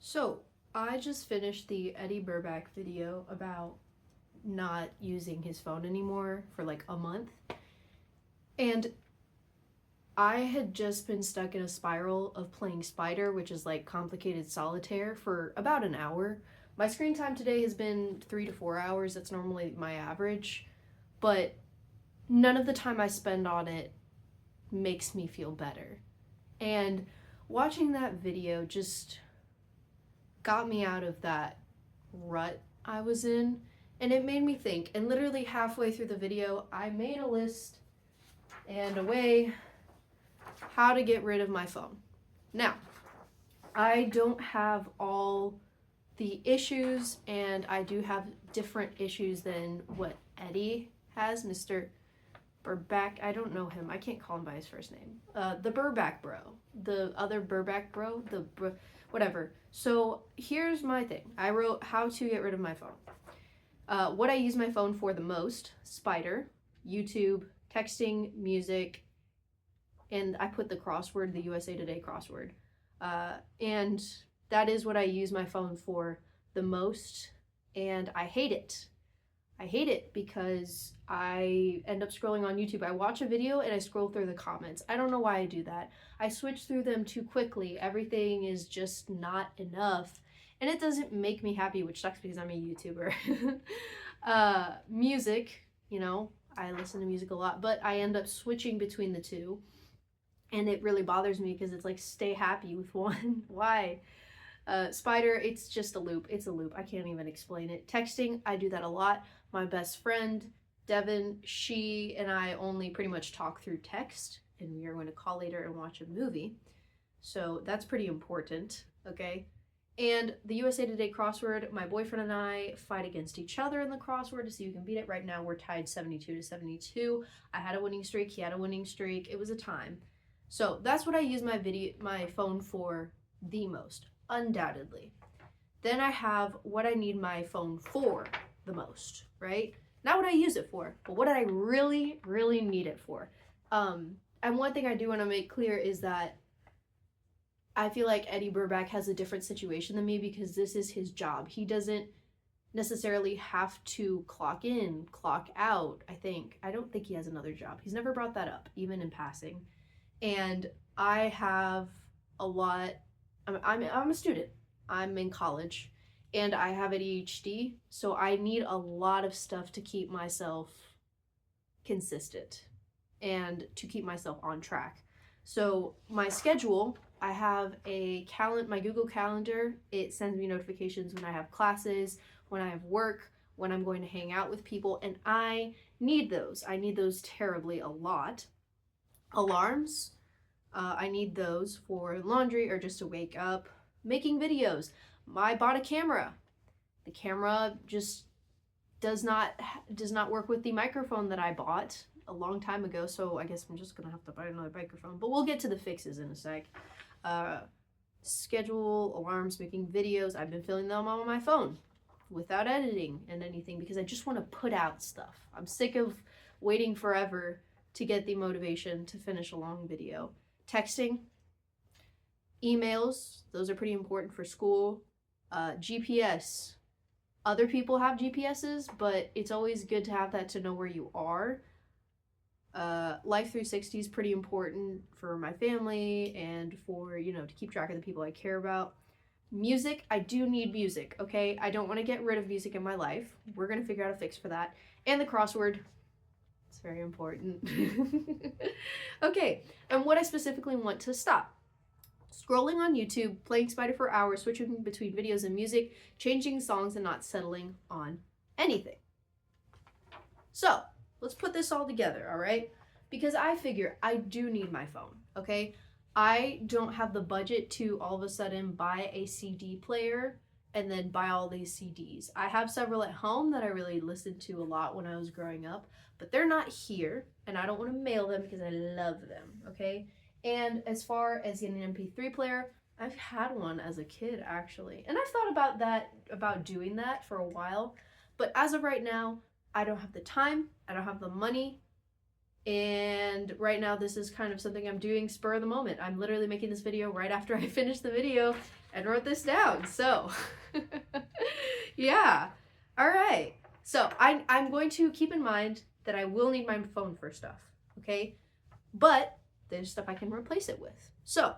So, I just finished the Eddy Burback video about not using his phone anymore for like a month. And I had just been stuck in a spiral of playing Spider, which is like complicated solitaire, for about an hour. My screen time today has been 3 to 4 hours. That's normally my average. But none of the time I spend on it makes me feel better. And watching that video just got me out of that rut I was in, and it made me think. And literally halfway through the video, I made a list and a way how to get rid of my phone. Now, I don't have all the issues, and I do have different issues than what Eddy has, Mr. Burback. I don't know him. I can't call him by his first name. The Burback bro. The other Burback bro. Whatever. So here's my thing. I wrote how to get rid of my phone. What I use my phone for the most: Spider, YouTube, texting, music, and I put the crossword, the USA Today crossword. And that is what I use my phone for the most, and I hate it. I hate it because I end up scrolling on YouTube. I watch a video and I scroll through the comments. I don't know why I do that. I switch through them too quickly. Everything is just not enough. And it doesn't make me happy, which sucks because I'm a YouTuber. Music, I listen to music a lot, but I end up switching between the two. And it really bothers me because it's like, stay happy with one. Why? Spider, it's just a loop. It's a loop. I can't even explain it. Texting, I do that a lot. My best friend, Devin, she and I only pretty much talk through text, and we are going to call later and watch a movie. So that's pretty important, okay? And the USA Today crossword, my boyfriend and I fight against each other in the crossword to see who can beat it. Right now we're tied 72-72. I had a winning streak, he had a winning streak. It was a time. So that's what I use my phone for the most, undoubtedly. Then I have what I need my phone for the most, right? Not what I use it for, but what I really, really need it for. And one thing I do want to make clear is that I feel like Eddy Burback has a different situation than me because this is his job. He doesn't necessarily have to clock in, clock out, I think. I don't think he has another job. He's never brought that up, even in passing. And I have a lot, I'm a student. I'm in college and I have ADHD, so I need a lot of stuff to keep myself consistent and to keep myself on track. So my schedule, I have my Google Calendar. It sends me notifications when I have classes, when I have work, when I'm going to hang out with people, and I need those. I need those terribly a lot. Alarms, I need those for laundry or just to wake up. Making videos, I bought a camera. The camera just does not work with the microphone that I bought a long time ago, so I guess I'm just gonna have to buy another microphone, but we'll get to the fixes in a sec. Schedule, alarms, making videos, I've been filling them on my phone without editing and anything because I just want to put out stuff. I'm sick of waiting forever to get the motivation to finish a long video. Texting, emails, those are pretty important for school. GPS, other people have GPSs, but it's always good to have that to know where you are. Life 360 is pretty important for my family and for, to keep track of the people I care about. Music, I do need music, okay? I don't want to get rid of music in my life. We're going to figure out a fix for that. And the crossword, it's very important. Okay, and what I specifically want to stop: scrolling on YouTube, playing Spider for hours, switching between videos and music, changing songs, and not settling on anything. So let's put this all together, all right? Because I figure I do need my phone, okay? I don't have the budget to all of a sudden buy a CD player and then buy all these CDs. I have several at home that I really listened to a lot when I was growing up, but they're not here, and I don't want to mail them because I love them, okay? And as far as getting an MP3 player, I've had one as a kid, actually. And I've thought about doing that for a while, but as of right now, I don't have the time, I don't have the money, and right now this is kind of something I'm doing spur of the moment. I'm literally making this video right after I finish the video and wrote this down. So, yeah. All right. So I'm going to keep in mind that I will need my phone for stuff, okay? But there's stuff I can replace it with. So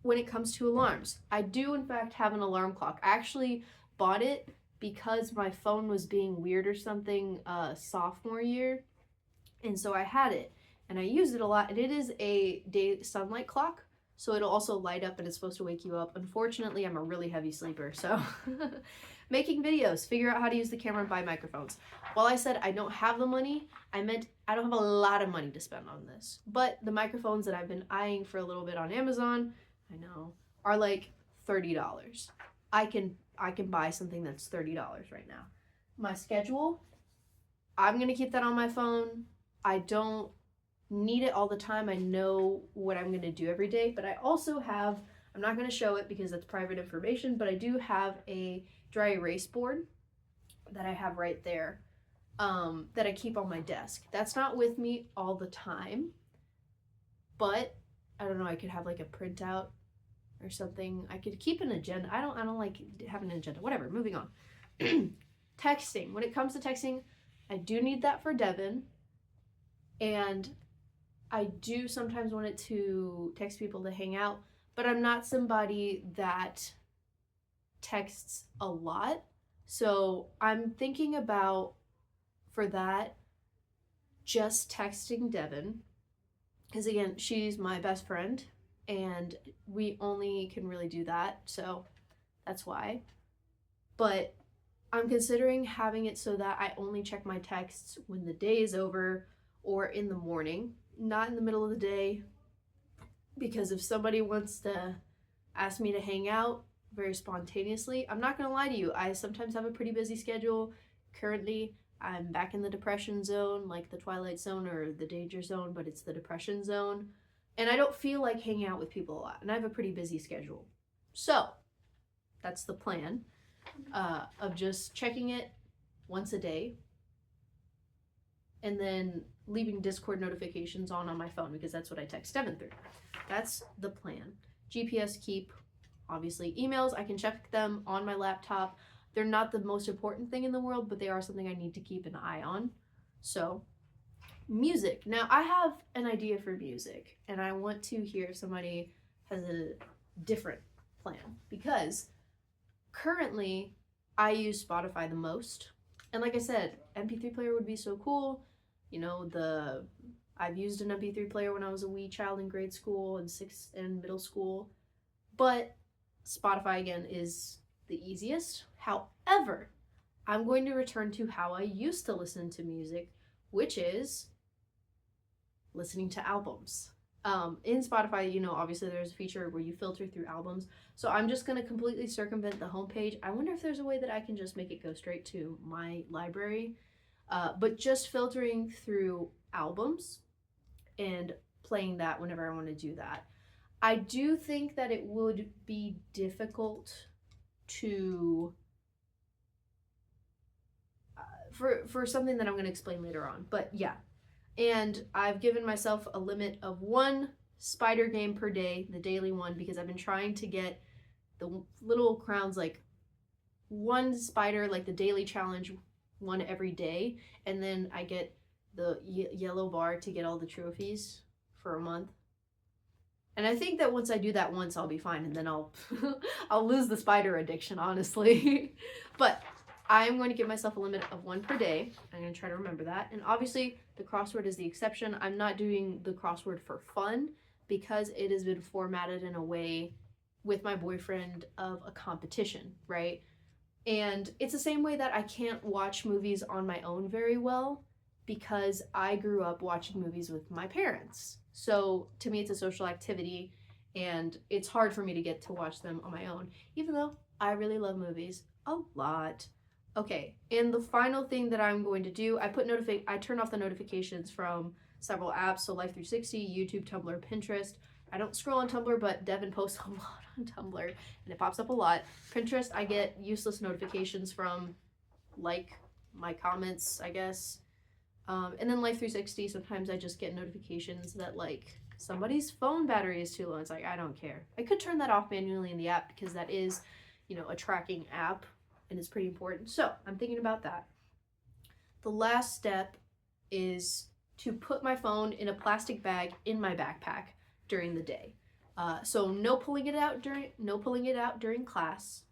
when it comes to alarms, I do in fact have an alarm clock. I actually bought it because my phone was being weird or something sophomore year, and so I had it and I used it a lot, and it is a day sunlight clock, so it'll also light up and it's supposed to wake you up. Unfortunately, I'm a really heavy sleeper, so making videos, figure out how to use the camera and buy microphones. While I said I don't have the money, I meant I don't have a lot of money to spend on this, but the microphones that I've been eyeing for a little bit on Amazon, I know, are like $30. I can buy something that's $30 right now. My schedule, I'm gonna keep that on my phone. I don't need it all the time. I know what I'm gonna do every day, but I also have, I'm not gonna show it because that's private information, but I do have a dry erase board that I have right there that I keep on my desk. That's not with me all the time, but I don't know, I could have like a printout or something. I could keep an agenda. I don't like having an agenda. Whatever, moving on. Texting. When it comes to texting, I do need that for Devin. And I do sometimes want it to text people to hang out, but I'm not somebody that texts a lot. So I'm thinking about, for that, just texting Devin. Because again, she's my best friend and we only can really do that. So that's why. But I'm considering having it so that I only check my texts when the day is over or in the morning, not in the middle of the day. Because if somebody wants to ask me to hang out very spontaneously, I'm not gonna lie to you, I sometimes have a pretty busy schedule. Currently, I'm back in the depression zone, like the twilight zone or the danger zone, but it's the depression zone. And I don't feel like hanging out with people a lot, and I have a pretty busy schedule. So that's the plan, of just checking it once a day and then leaving Discord notifications on my phone because that's what I text Devin through. That's the plan. GPS keep, obviously. Emails, I can check them on my laptop. They're not the most important thing in the world, but they are something I need to keep an eye on. So, music. Now, I have an idea for music, and I want to hear if somebody has a different plan. Because currently, I use Spotify the most. And like I said, MP3 player would be so cool. You know, I've used an MP3 player when I was a wee child in grade school and middle school. But Spotify, again, is the easiest. However, I'm going to return to how I used to listen to music, which is listening to albums. In Spotify, you know, obviously there's a feature where you filter through albums. So I'm just going to completely circumvent the homepage. I wonder if there's a way that I can just make it go straight to my library. But just filtering through albums and playing that whenever I want to do that. I do think that it would be difficult to for something that I'm going to explain later on. But yeah. And I've given myself a limit of 1 spider game per day, the daily one, because I've been trying to get the little crowns, like 1 spider, like the daily challenge, 1 every day. And then I get the yellow bar to get all the trophies for a month. And I think that once I do that once, I'll be fine. And then I'll lose the spider addiction, honestly. But I'm going to give myself a limit of 1 per day. I'm going to try to remember that. And obviously, the crossword is the exception. I'm not doing the crossword for fun because it has been formatted in a way with my boyfriend of a competition, right? And it's the same way that I can't watch movies on my own very well because I grew up watching movies with my parents. So to me, it's a social activity and it's hard for me to get to watch them on my own, even though I really love movies a lot. Okay, and the final thing that I'm going to do, I turn off the notifications from several apps, so Life360, YouTube, Tumblr, Pinterest. I don't scroll on Tumblr, but Devin posts a lot on Tumblr, and it pops up a lot. Pinterest, I get useless notifications from, like, my comments, I guess. And then Life360, sometimes I just get notifications that, like, somebody's phone battery is too low. It's like, I don't care. I could turn that off manually in the app because that is, you know, a tracking app and it's pretty important. So I'm thinking about that. The last step is to put my phone in a plastic bag in my backpack during the day. So no pulling it out during class,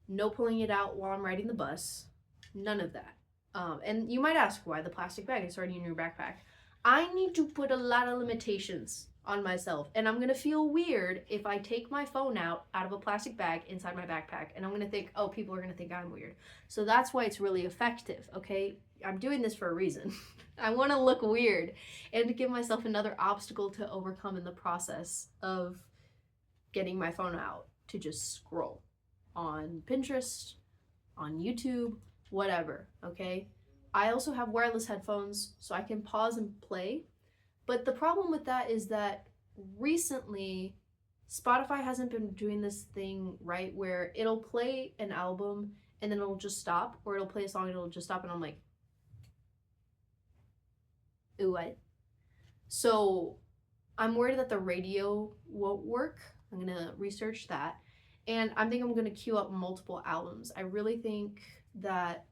no pulling it out while I'm riding the bus, none of that. And you might ask why the plastic bag is already in your backpack. I need to put a lot of limitations on myself, and I'm gonna feel weird if I take my phone out of a plastic bag inside my backpack, and I'm gonna think, oh, people are gonna think I'm weird. So that's why it's really effective, okay? I'm doing this for a reason. I want to look weird and to give myself another obstacle to overcome in the process of getting my phone out to just scroll on Pinterest, on YouTube, whatever, okay? I also have wireless headphones, so I can pause and play. But the problem with that is that recently, Spotify hasn't been doing this thing right where it'll play an album and then it'll just stop, or it'll play a song and it'll just stop, and I'm like, ooh, what? So I'm worried that the radio won't work. I'm gonna research that. And I think I'm gonna queue up multiple albums. I really think that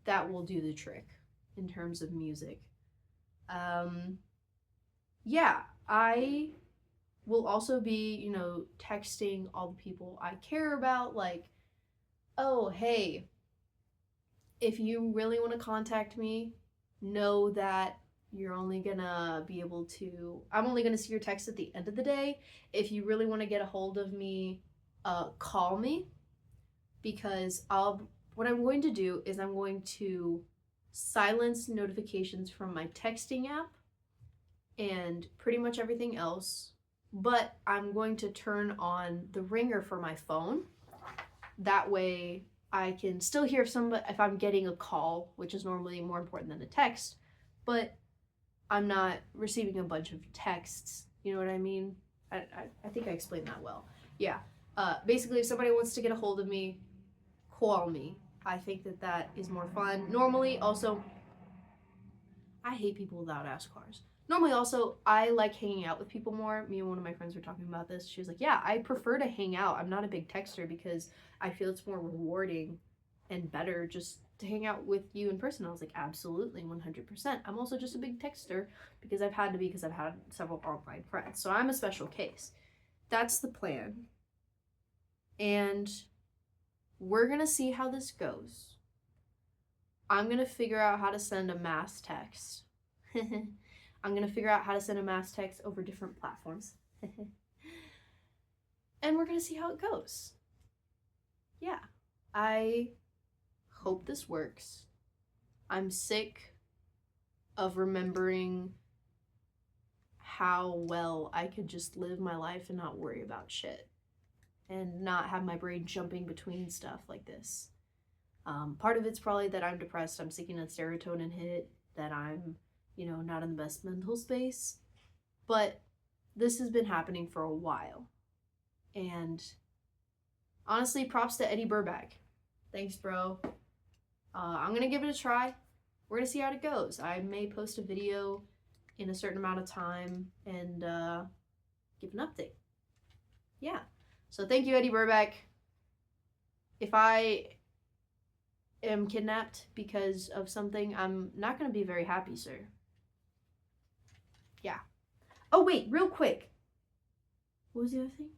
that will do the trick in terms of music. Yeah, I will also be, you know, texting all the people I care about, like, oh, hey, if you really want to contact me, know that you're only gonna be able to, I'm only gonna see your text at the end of the day. If you really want to get a hold of me, call me, because what I'm going to do is I'm going to silence notifications from my texting app and pretty much everything else, but I'm going to turn on the ringer for my phone. That way I can still hear somebody if I'm getting a call, which is normally more important than a text, but I'm not receiving a bunch of texts. You know what I mean? I think I explained that well. Yeah. Basically, if somebody wants to get a hold of me, call me. I think that is more fun. Normally, also, I hate people without ass cars. Normally, also, I like hanging out with people more. Me and one of my friends were talking about this. She was like, yeah, I prefer to hang out. I'm not a big texter because I feel it's more rewarding and better just to hang out with you in person. I was like, absolutely, 100%. I'm also just a big texter because I've had several online friends. So I'm a special case. That's the plan. And we're going to see how this goes. I'm going to figure out how to send a mass text. I'm going to figure out how to send a mass text over different platforms. And we're going to see how it goes. Yeah. I hope this works. I'm sick of remembering how well I could just live my life and not worry about shit and not have my brain jumping between stuff like this. Part of it's probably that I'm depressed, I'm seeking a serotonin hit, that I'm, you know, not in the best mental space. But this has been happening for a while. And honestly, props to Eddy Burback. Thanks, bro. I'm gonna give it a try. We're gonna see how it goes. I may post a video in a certain amount of time and give an update. Yeah. So thank you, Eddy Burback. If I am kidnapped because of something, I'm not going to be very happy, sir. Yeah. Oh, wait, real quick. What was the other thing?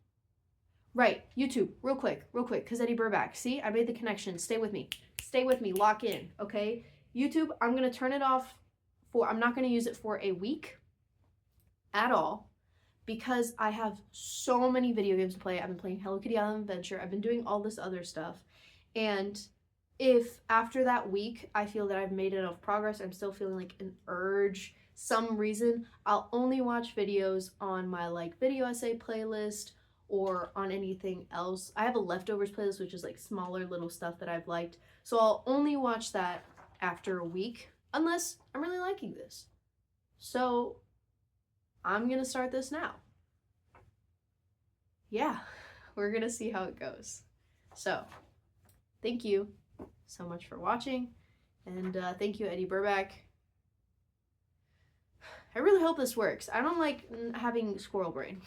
Right, YouTube, real quick, because Eddy Burback. See, I made the connection. Stay with me, lock in, okay? YouTube, I'm going to turn it off I'm not going to use it for a week at all, because I have so many video games to play. I've been playing Hello Kitty Island Adventure. I've been doing all this other stuff. And if after that week I feel that I've made enough progress, I'm still feeling like an urge, some reason, I'll only watch videos on my like video essay playlist or on anything else. I have a leftovers playlist, which is like smaller little stuff that I've liked. So I'll only watch that after a week, unless I'm really liking this. So I'm gonna start this now. Yeah, we're gonna see how it goes. So, thank you so much for watching, and thank you, Eddy Burback. I really hope this works. I don't like having squirrel brain.